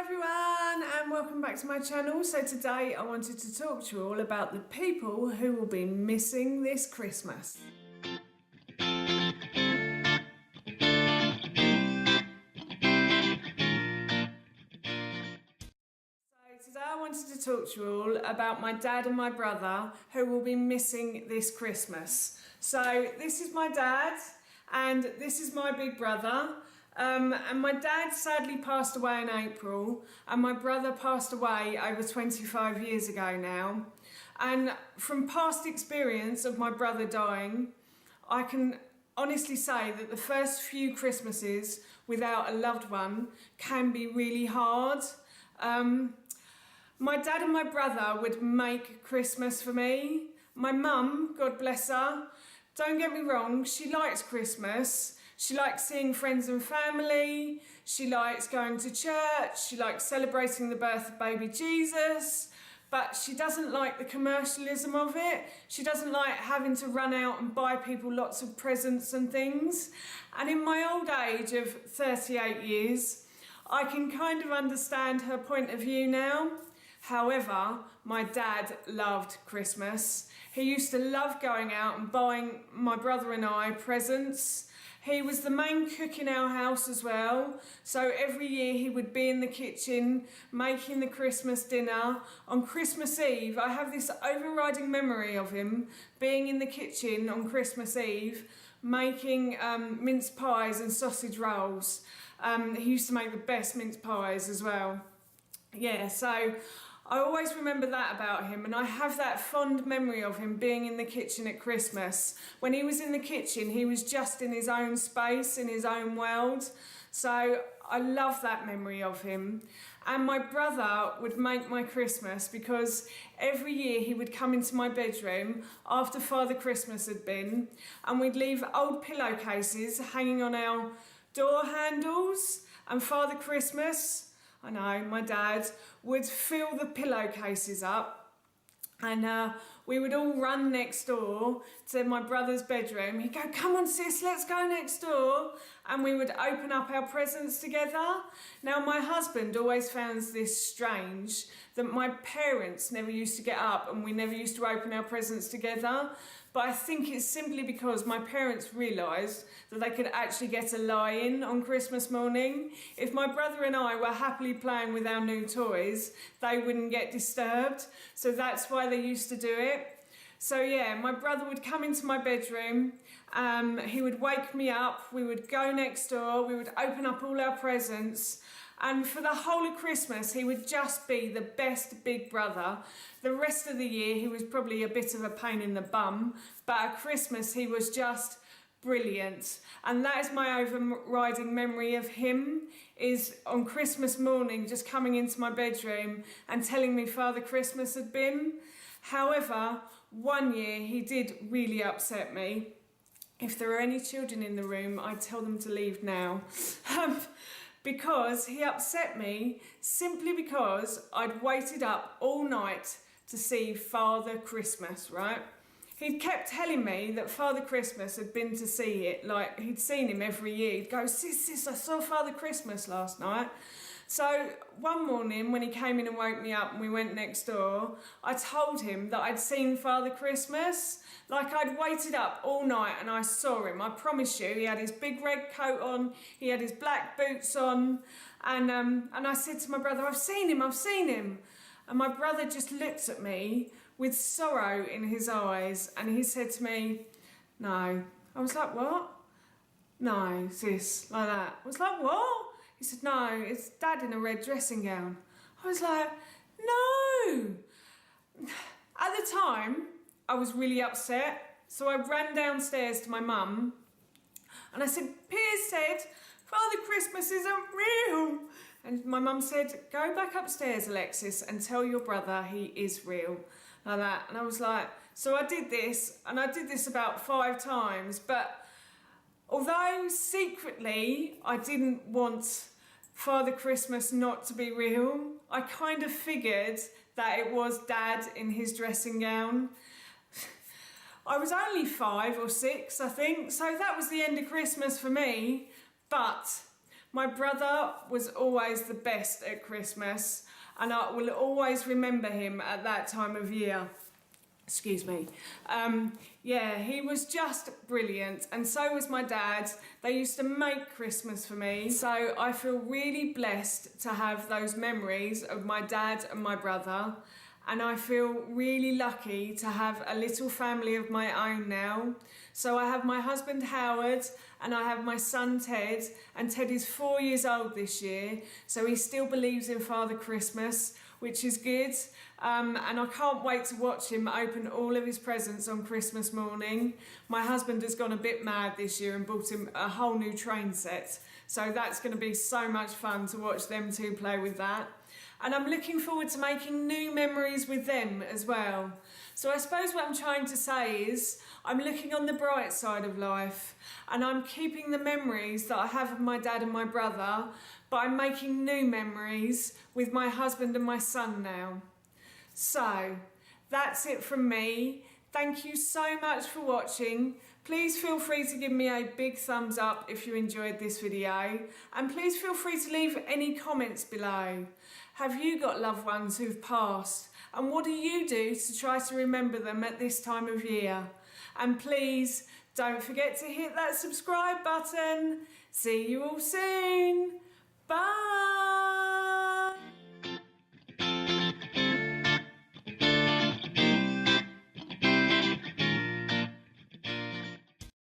everyone and welcome back to my channel. So today I wanted to talk to you all about the people who will be missing this Christmas. Today I wanted to talk to you all about my dad and my brother who will be missing this Christmas. So this is my dad and this is my big brother. And my dad sadly passed away in April and my brother passed away over 25 years ago now. And from past experience of my brother dying, I can honestly say that the first few Christmases without a loved one can be really hard. My dad and my brother would make Christmas for me. My mum, God bless her, don't get me wrong, she likes Christmas. She likes seeing friends and family, she likes going to church, she likes celebrating the birth of baby Jesus, but she doesn't like the commercialism of it. She doesn't like having to run out and buy people lots of presents and things. And in my old age of 38 years, I can kind of understand her point of view now. However, my dad loved Christmas. He used to love going out and buying my brother and I presents. He was the main cook in our house as well, so every year he would be in the kitchen making the Christmas dinner. On Christmas Eve, I have this overriding memory of him being in the kitchen on Christmas Eve making mince pies and sausage rolls. He used to make the best mince pies as well. Yeah, so I always remember that about him, and I have that fond memory of him being in the kitchen at Christmas. When he was in the kitchen, he was just in his own space, in his own world. So I love that memory of him. And my brother would make my Christmas because every year he would come into my bedroom after Father Christmas had been, and we'd leave old pillowcases hanging on our door handles, and Father Christmas, I know, my dad would fill the pillowcases up and we would all run next door to my brother's bedroom. He'd go, "Come on sis, let's go next door." And we would open up our presents together. Now my husband always finds this strange, that my parents never used to get up and we never used to open our presents together. But I think it's simply because my parents realised that they could actually get a lie in on Christmas morning. If my brother and I were happily playing with our new toys, they wouldn't get disturbed. So that's why they used to do it. So yeah, my brother would come into my bedroom, he would wake me up, we would go next door, we would open up all our presents. And for the whole of Christmas, he would just be the best big brother. The rest of the year, he was probably a bit of a pain in the bum, but at Christmas, he was just brilliant. And that is my overriding memory of him, is on Christmas morning, just coming into my bedroom and telling me Father Christmas had been. However, one year, he did really upset me. If there are any children in the room, I'd tell them to leave now. Because he upset me simply because I'd waited up all night to see Father Christmas, right? He'd kept telling me that Father Christmas had been to see it, like he'd seen him every year. He'd go, sis, I saw Father Christmas last night. So one morning when he came in and woke me up and we went next door, I told him that I'd seen Father Christmas. Like I'd waited up all night and I saw him. I promise you, he had his big red coat on, he had his black boots on, and I said to my brother, I've seen him. And my brother just looked at me with sorrow in his eyes and he said to me, "No." I was like, "What?" "No, sis," like that. I was like, "What?" He said, "No, it's Dad in a red dressing gown." I was like, "No." At the time, I was really upset, so I ran downstairs to my mum and I said, "Piers said Father Christmas isn't real." And my mum said, "Go back upstairs, Alexis, and tell your brother he is real." Like that. And I was like, so I did this, and I did this about 5 times, but although secretly I didn't want Father Christmas not to be real, I kind of figured that it was Dad in his dressing gown. I was only 5 or 6, I think, so that was the end of Christmas for me. But My brother was always the best at Christmas, and I will always remember him at that time of year. Excuse me. Yeah, he was just brilliant, and so was my dad. They used to make Christmas for me, so I feel really blessed to have those memories of my dad and my brother, and I feel really lucky to have a little family of my own now. So I have my husband Howard, and I have my son Ted, and Ted is 4 years old this year, so he still believes in Father Christmas, which is good. And I can't wait to watch him open all of his presents on Christmas morning. My husband has gone a bit mad this year and bought him a whole new train set, so that's going to be so much fun to watch them two play with that. And I'm looking forward to making new memories with them as well. So I suppose what I'm trying to say is I'm looking on the bright side of life, and I'm keeping the memories that I have of my dad and my brother, but I'm making new memories with my husband and my son now. So that's it from me. Thank you so much for watching. Please feel free to give me a big thumbs up if you enjoyed this video, and please feel free to leave any comments below. Have you got loved ones who've passed, and what do you do to try to remember them at this time of year? And please don't forget to hit that subscribe button. See you all soon. Bye.